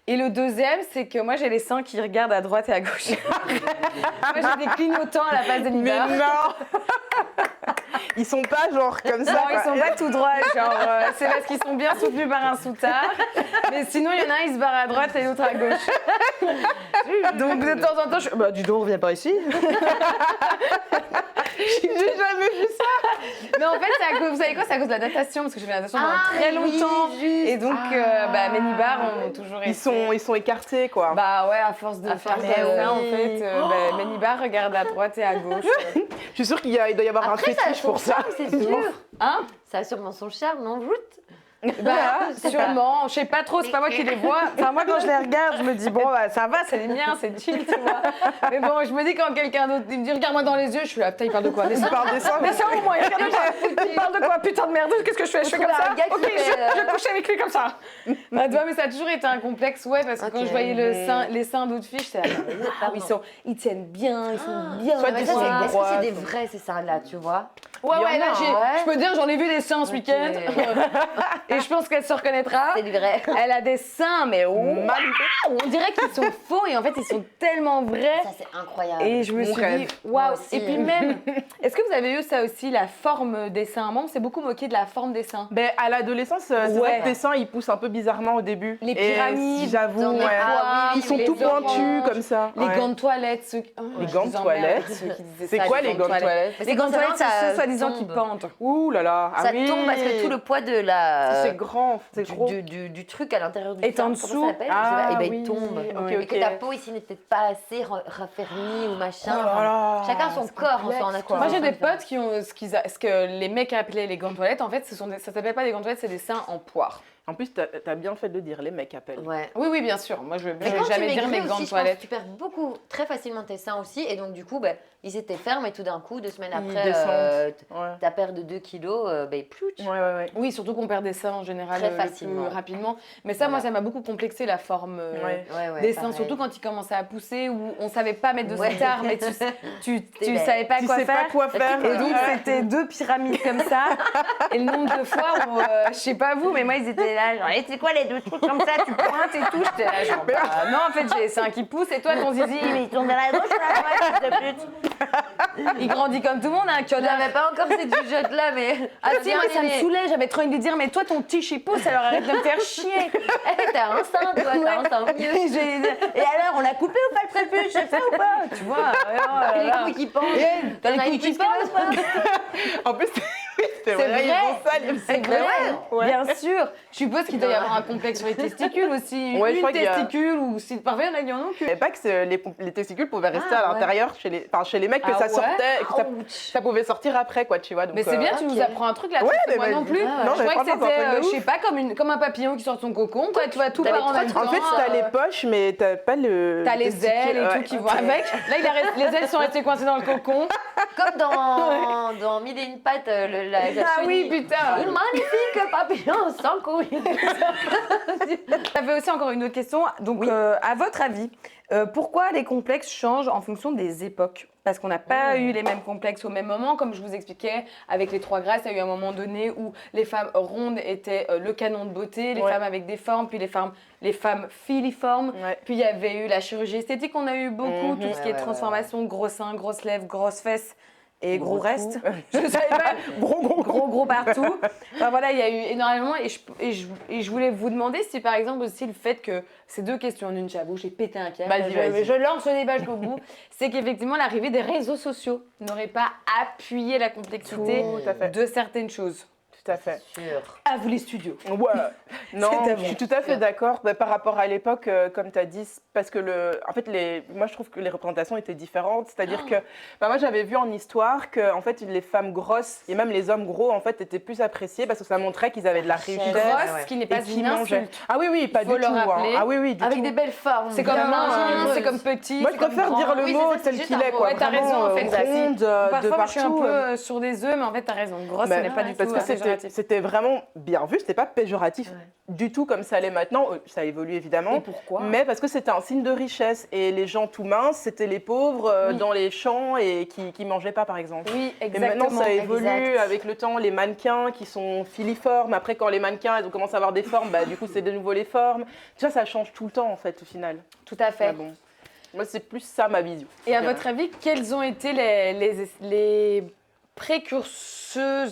Et le deuxième, c'est que moi, j'ai les seins qui regardent à droite et à gauche. Moi, j'ai des clignotants à la place des Mais nibards. non. Ils sont pas genre comme ça. Non, quoi. ils sont pas tout droits, genre, c'est parce qu'ils sont bien soutenus par un soutard. Mais sinon, il y en a un, il se barre à droite et l'autre à gauche. Donc, de temps en temps, je bah, dis donc, on vient par ici. J'ai jamais vu ça. Mais en fait, c'est à cause, vous savez quoi, c'est à cause de la natation, parce que j'ai fait la natation pendant très longtemps. Et donc, mes nibards ont toujours été... Ils sont écartés quoi. Bah ouais, à force de faire force, ça, en oui. fait, mes nibards regardent à droite et à gauche. Je suis sûre qu'il doit y avoir Après, un ça a fétiche son pour ça. charme, c'est sûr. Hein? Ça a sûrement son charme, non, Route? Bah, Je sais sûrement, je sais pas trop, c'est pas moi qui les vois. Enfin, moi, quand je les regarde, je me dis, bon, bah, ça va, c'est les miens, c'est chill, tu vois. Mais bon, je me dis, quand quelqu'un d'autre il me dit, regarde-moi dans les yeux, je suis là, putain, il parle de quoi? Ils parlent des seins. Mais ça au moins, il parle de quoi? Putain de merde, qu'est-ce que je fais? Je fais comme ça? un gars qui Ok, fait, je couche avec lui comme ça. Bah, tu vois, mais ça a toujours été un complexe, ouais, parce que quand Ok, je voyais les seins d'autres filles, j'étais là, Pardon. ils tiennent bien, ils sont bien. Soit Mais ils ça, sont est-ce que droits. c'est des vrais, ces seins-là, tu vois? Ouais, Il y en ouais, là, a, ouais. je peux dire, j'en ai vu des seins ce week-end. Et je pense qu'elle se reconnaîtra. C'est du vrai. Elle a des seins, mais waouh, on dirait qu'ils sont faux et en fait ils sont tellement vrais. Ça, c'est incroyable. Et je me Mon suis rêve. dit, Moi waouh. aussi. Et puis même, est-ce que vous avez eu ça aussi, la forme des seins? Moi, on s'est beaucoup moqué de la forme des seins. Ben, à l'adolescence, c'est Ouais. vrai que tes seins ils poussent un peu bizarrement au début. Les Et pyramides, j'avoue, dans les ouais. poires, Ils sont les tout pointus oranges, comme ça. Les ouais. gants de toilette, ceux qui... Oh, Les je gants vous de emmerde, toilette ceux qui disaient C'est ça, quoi les gants de toilette? Mais Les c'est gants quand de toilette, ça c'est ceux soi-disant qui tombe. pendent. Ouh là là. Ah Ça oui. tombe parce que tout le poids de la... C'est grand, c'est gros. Du truc à l'intérieur du Est en sein, dessous. comment ça s'appelle? Ah, Et ben oui. il tombe. Ok, Et ok. que ta peau ici n'est peut-être pas assez raffermie ou machin. Oh là là, Chacun son c'est corps, on complexe, s'en a quoi. tous. Moi, j'ai des différents. potes qui ont ce que les mecs appelaient les gants de toilette. En fait, ça s'appelle pas des gants de toilette, c'est des seins en poire. En plus, t'as bien fait de le dire, les mecs appellent. Ouais. Oui, oui, bien sûr. Moi, je Mais vais quand tu jamais dire maigris mes gants aussi, de je pense que toilette. tu perds beaucoup, très facilement tes seins aussi. Et donc, du coup, ben, ils étaient fermes et tout d'un coup, 2 semaines Ils après, descendent. Ouais. ta perte de 2 kilos, ben, plouch. Ouais, ouais, ouais. Oui, surtout qu'on perd des seins en général Très le facilement. plus rapidement. Mais ça, moi, Voilà. ça m'a beaucoup complexé la forme Ouais. Ouais, des seins, pareil. surtout quand ils commençaient à pousser ou on savait pas mettre de Ouais. soutard, mais tu belle. savais pas Tu quoi sais faire. pas quoi faire. Et donc, c'était 2 pyramides comme ça. Et le nombre de fois où, je sais pas vous, mais moi, ils étaient là, genre, eh, c'est quoi les 2 trucs comme ça, tu pointes et tout. J'étais là, genre, bah, non, en fait, j'ai les seins qui poussent et toi, ton zizi, mais il tourne vers la gauche ou à la droite, s'il te plaît. Il grandit comme tout le monde, hein, Je connard. n'avais pas encore cette jugeote-là, mais... Ah si, moi, ça me saoulait, j'avais trop envie de lui dire, mais toi, ton petit il pousse, alors arrête de me faire chier. T'as un sein, toi, t'as un sein mieux. Et alors, on l'a coupé ou pas le prépuce, je sais ou pas? Tu vois, Et les couilles qui pendent. t'as T'en les as couilles une qui qui pendent ou pas? En plus, c'est C'est vrai, ils vrai. font ça, les C'est vrai, bien sûr. Je suppose qu'il doit y avoir un complexe sur les testicules aussi. Ouais, je Une crois qu'il y a- testicule ou si parfois il y en a qui en ont Je qu'une. savais pas que les testicules pouvaient rester Ah, à l'intérieur chez les mecs, que Ah ça ouais. sortait, que Ouch. ça pouvait sortir après, quoi, tu vois. Donc, Mais c'est bien, tu ok. nous apprends un truc là. Ouais, parce que mais moi vas-y. non plus. Non, Je mais croyais que franchement, c'était, c'est un truc de je sais ouf. pas, comme un papillon qui sort de son cocon. Toi, tu vas tout T'avais part en même temps. En fait, t'as les poches, mais t'as pas le. T'as les testicule, ailes et ouais. tout qui vont avec. Là, les ailes sont restées coincées dans le cocon. Comme dans Mille et une pattes, la Ah oui, chenille. putain. Une magnifique papillon sans couilles. J'avais aussi encore une autre question. Donc, à votre avis, pourquoi les complexes changent en fonction des époques? Parce qu'on n'a pas eu les mêmes complexes au même moment. Comme je vous expliquais, avec les 3 grâces, il y a eu un moment donné où les femmes rondes étaient le canon de beauté, les Ouais. femmes avec des formes, puis les femmes filiformes. Ouais. Puis il y avait eu la chirurgie esthétique, on a eu beaucoup, tout ce qui est Ouais, transformation, gros seins, grosses lèvres, grosses fesses et gros Gros restes. Je ne savais pas, gros partout. Enfin voilà, il y a eu énormément et je voulais vous demander si par exemple aussi le fait que ces 2 questions en une, j'avoue, j'ai pété un câble. Vas-y. Je lance le débat jusqu'au bout. C'est qu'effectivement l'arrivée des réseaux sociaux n'aurait pas appuyé la complexité Tout à fait. de certaines choses. Tout à fait. Sûr. À vous les studios. Ouais. Non, C'est à je vous. suis tout à fait d'accord. Bah, par rapport à l'époque, comme tu as dit, parce que en fait, moi je trouve que les représentations étaient différentes. C'est-à-dire que moi j'avais vu en histoire que en fait, les femmes grosses et même les hommes gros en fait étaient plus appréciés parce que ça montrait qu'ils avaient de la richesse. Grosse, ouais. ce qui n'est Et pas qui une mangeaient. insulte. Ah oui, oui, pas Il faut du le tout. rappeler. Ah oui, oui, du Avec tout. des belles formes. C'est comme bien mince, heureuses. c'est comme petit, Moi, je c'est comme préfère grand. dire le Oui, mot c'est ça, c'est tel juste qu'il un est, mot. quoi. Ouais, t'as Vraiment, raison, en fait, ça, ronde, de Parfois, moi, je suis un partout. peu sur des œufs, mais en fait, t'as raison. Grosse, Ben, ce n'est pas du parce tout que c'était péjoratif. c'était vraiment bien vu, c'était pas péjoratif du tout comme ça l'est maintenant. Ça évolue évidemment. Et pourquoi? Mais parce que c'était un signe de richesse. Et les gens tout minces, c'était les pauvres dans les champs et qui mangeaient pas, par exemple. Oui, Et exactement. maintenant, ça évolue exact. avec le temps, les mannequins qui sont filiformes. Après, quand les mannequins, ils ont commencé à avoir des formes, bah, du coup, c'est de nouveau les formes. Tu vois, ça change tout le temps, en fait, au final. Tout à fait. Ouais, bon. Moi, c'est plus ça, ma vision. Et à votre avis, quels ont été les précurseurs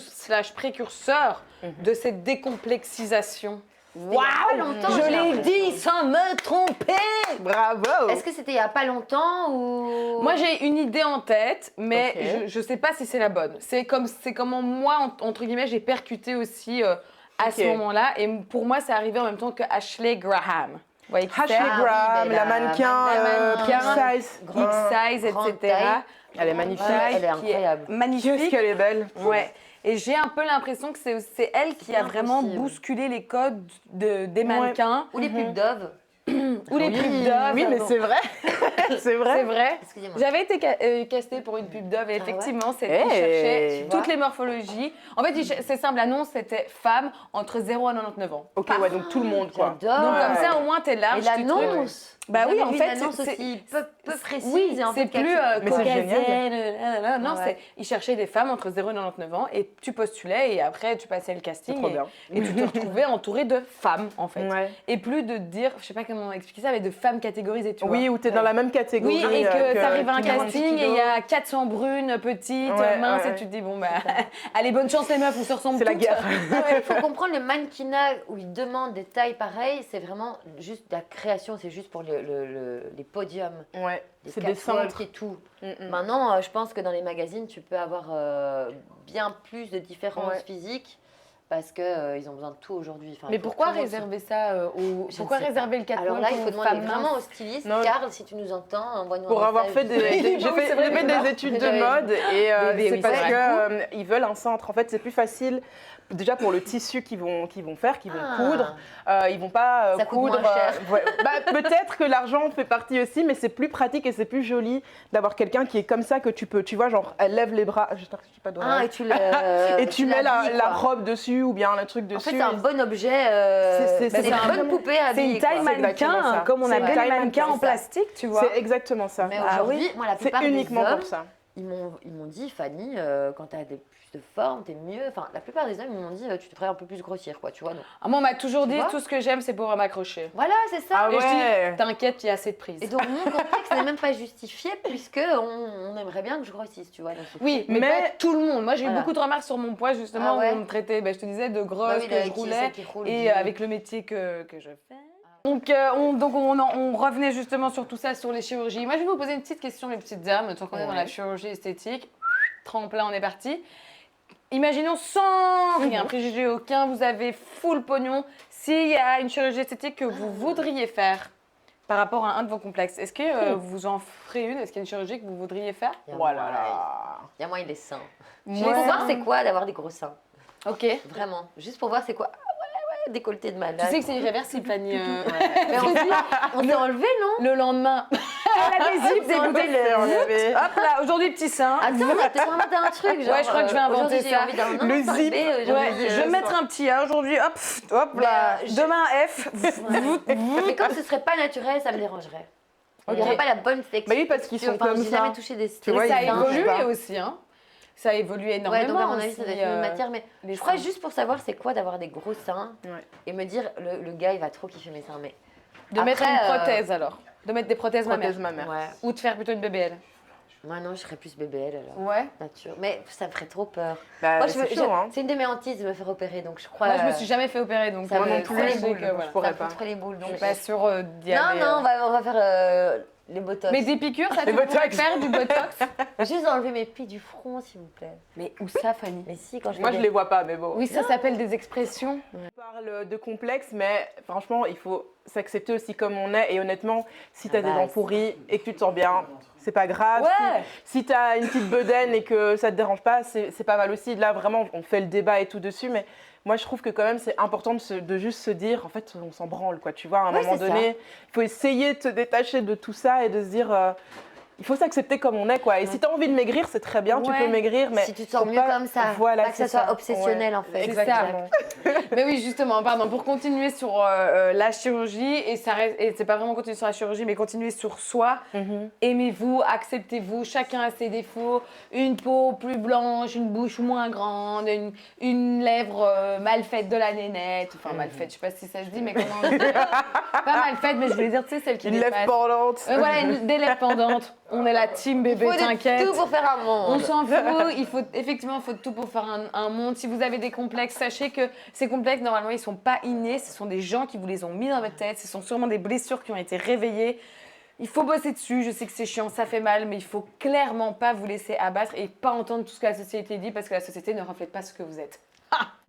de cette décomplexisation? Waouh, longtemps, Je j'ai l'ai l'impression. dit sans me tromper. Bravo! Est-ce que c'était il y a pas longtemps ou Moi, j'ai une idée en tête, mais Ok. je sais pas si c'est la bonne. C'est comment moi, entre guillemets, j'ai percuté aussi à ce Ok. moment-là. Et pour moi, c'est arrivé en même temps que Ashley Graham. Vous voyez qui c'est? Ashley Ah oui, Graham, mais la la mannequin, mannequin. big size. Big size, grande etc. taille. Elle est magnifique. Ouais, elle est Qui incroyable. Qu'est-ce magnifique. qu'elle est belle. Ouais. Et j'ai un peu l'impression que c'est elle qui a bien vraiment possible. bousculé les codes des mannequins Ou les pubs Dove. ou les pubs Dove. Oui, mais c'est vrai. c'est vrai. C'est vrai. Excusez-moi. J'avais été castée pour une pub Dove et ouais effectivement, ils Hey. cherchaient Tu vois. toutes les morphologies. En fait, c'est simple, l'annonce, c'était femme entre 0 à 99 ans. Ok, ouais, donc tout le monde, quoi. J'adore. Donc comme Ouais. ça, au moins, t'es large. Et tu te- l'annonce. Bah Vous oui, avez en vu fait, une annonce c'est- aussi peu précise. Oui, et en c'est fait, plus Mais c'est caucasienne, non, Ouais. c'est ils cherchaient des femmes entre 0 et 99 ans et tu postulais et après tu passais le C'est casting trop bien. et tu te retrouvais entouré de femmes en fait. Ouais. Et plus de dire, je sais pas comment expliquer ça, mais de femmes catégorisées, tu vois. Oui, où t'es dans la même catégorie. Oui, et que t'arrives à un tout le monde casting et il y a 400 brunes, petites, Ouais, minces, ouais, et tu te dis, bon, bah, allez, bonne chance les meufs, on se ressemble C'est la toutes. guerre. Il faut comprendre le mannequinat où ils demandent des tailles pareilles, c'est vraiment juste de la création, c'est juste pour les podiums, Ouais, les c'est des catwalks centres. et tout. Mm. Maintenant, je pense que dans les magazines, tu peux avoir bien plus de différences Ouais. physiques parce qu'ils ont besoin de tout aujourd'hui. Enfin, Mais il faut pourquoi que tout le monde réserver ça aux... Je Pourquoi ne sais réserver le se- catwalk Alors là, il faut aux demander femmes vraiment au minces? styliste. Non. Carl, si tu nous entends, envoie-nous un Pour avoir message. fait j'ai Oui, c'est vrai, fait d'accord. des études de J'avais- mode et Bébé, c'est oui, parce c'est que ils veulent un centre. En fait, c'est plus facile. Déjà pour le tissu qu'ils vont faire, qu'ils vont Ah. coudre, ils vont pas Ça coûte coudre. moins cher. Ouais. Bah, peut-être que l'argent fait partie aussi, mais c'est plus pratique et c'est plus joli d'avoir quelqu'un qui est comme ça que tu peux, tu vois, genre elle lève les bras. J'espère que je dis pas de Ah, et tu le. et tu mets l'habilles, la quoi. robe dessus ou bien le truc dessus. En fait, c'est un bon objet. C'est C'est un une bonne bon- poupée à C'est une taille C'est exactement mannequin, ça. comme on C'est une appelle taille les mannequins mannequin, en plastique, tu vois. C'est exactement ça. Mais Ah aujourd'hui, oui. moi, la C'est plupart des uniquement hommes, pour ça. ils m'ont dit, Fanny, quand tu as plus de forme, t'es mieux. Enfin, la plupart des hommes, ils m'ont dit, tu devrais un peu plus grossir, quoi, tu vois. Donc. Ah, moi, on m'a toujours Tu dit, vois tout ce que j'aime, c'est pouvoir m'accrocher. Voilà, c'est ça. Ah Et je ouais. dis, t'inquiète, il y a assez de prise. Et donc, mon complexe n'est même pas justifié, puisque on aimerait bien que je grossisse, tu vois. Donc, Oui, mais, Mais- pas tout le monde. Moi, j'ai eu Voilà. beaucoup de remarques sur mon poids, justement, Ah ouais. où on me traitait, ben, je te disais, de grosse, bah oui, que je roulais. celle qui roule, Et dis- avec le métier que je fais. Donc, on revenait justement sur tout ça, sur les chirurgies. Moi, je vais vous poser une petite question, mes petites dames, tant qu'on est dans la chirurgie esthétique. Tremplin, on est parti. Imaginons sans rien, préjugé aucun, vous avez full pognon. S'il y a une chirurgie esthétique que vous voudriez faire par rapport à un de vos complexes, est-ce que vous en ferez une? Est-ce qu'il y a une chirurgie que vous voudriez faire? Il y a Voilà. moyen. Il y a moyen des seins. Ouais. Juste pour voir c'est quoi d'avoir des gros seins. Ok. Vraiment. Juste pour voir c'est quoi. Ah ouais, décolleté de malade. Tu sais que c'est irréversible, Fanny. Mais on s'est enlevé, non? Le lendemain, l'adhésif On s'est enlevé le- Hop là, aujourd'hui petit sein. Attends, on a peut-être inventé un truc. Genre, Ouais, je crois que je vais inventer aujourd'hui, j'ai ça. envie d'un Le non, zip. B, j'ai Ouais, envie de- je vais mettre un petit A aujourd'hui, hop, hop Mais, là. je- Demain F. Mais comme ce serait pas naturel, ça me dérangerait. Il n'y Ok. aurait pas la bonne texture. Bah oui, parce qu'ils sont Enfin, comme j'ai ça. jamais touché des Tu vois, Et ça a ils bougent évolué pas. aussi, hein. Ça a évolué énormément. Ouais, donc à mon avis, aussi, ça doit être une matière. Mais les je crois seins. juste pour savoir c'est quoi d'avoir des gros seins Ouais. et me dire le gars il va trop kiffer mes seins. Mais De mettre Après, une prothèse alors. De mettre des prothèses Prothèse mammaires. mammaire. ouais. Ou de faire plutôt une BBL. Moi non, je serais plus BBL alors. Ouais. Nature. Mais ça me ferait trop peur. Bah, Moi, c'est chaud, hein. c'est une de mes hantises de me faire opérer, donc je crois. Moi, je me suis jamais fait opérer, donc ça Moi me non fout plus, les je sais boules. que je voilà. pourrais Ça me pas. fout trop les boules. Je Donc suis pas sûre d'y non, aller. non, on va faire les botox. Mais des piqûres, ça tu Les pourrais botox. faire du botox. Juste enlever mes plis du front, s'il vous plaît. Mais où ça, Fanny? Mais si, quand je Moi, fais je des- les vois pas, mais bon. Oui, ça s'appelle des expressions. On parle de complexe, mais franchement, il faut s'accepter aussi comme on est. Et honnêtement, si tu as Ah des bah, dents pourries et que tu te sens bien, c'est pas grave. Ouais. Si tu as une petite bedaine et que ça te dérange pas, c'est pas mal aussi. Là, vraiment, on fait le débat et tout dessus, mais moi, je trouve que quand même, c'est important de juste se dire, en fait, on s'en branle, quoi. Tu vois, à un Ouais, moment c'est donné, il faut essayer de se détacher de tout ça et de se dire, il faut s'accepter comme on est, quoi. Et si tu as envie de maigrir, c'est très bien, tu Ouais. peux maigrir, mais Si tu te sens faut mieux pas- comme ça, voilà, pas que ça c'est soit obsessionnel en fait. C'est ça. Exactement. Mais oui, justement, pardon, pour continuer sur la chirurgie, et c'est pas vraiment continuer sur la chirurgie, mais continuer sur soi. Mhm. Aimez-vous, acceptez-vous, chacun a ses défauts. Une peau plus blanche, une bouche moins grande, une lèvre mal faite de la nénette. Enfin, mal faite, je sais pas si ça se dit, mais comment on dit pas mal faite, mais je voulais dire, tu sais, celle qui Une lèvre dépasse. pendante. Voilà, des lèvres pendantes. On est la team bébé, Faut de t'inquiète. tout pour faire un On monde. s'en fout, effectivement, il faut de tout pour faire un monde. Si vous avez des complexes, sachez que ces complexes, normalement, ils ne sont pas innés. Ce sont des gens qui vous les ont mis dans votre tête. Ce sont sûrement des blessures qui ont été réveillées. Il faut bosser dessus. Je sais que c'est chiant, ça fait mal, mais il faut clairement pas vous laisser abattre et pas entendre tout ce que la société dit parce que la société ne reflète pas ce que vous êtes.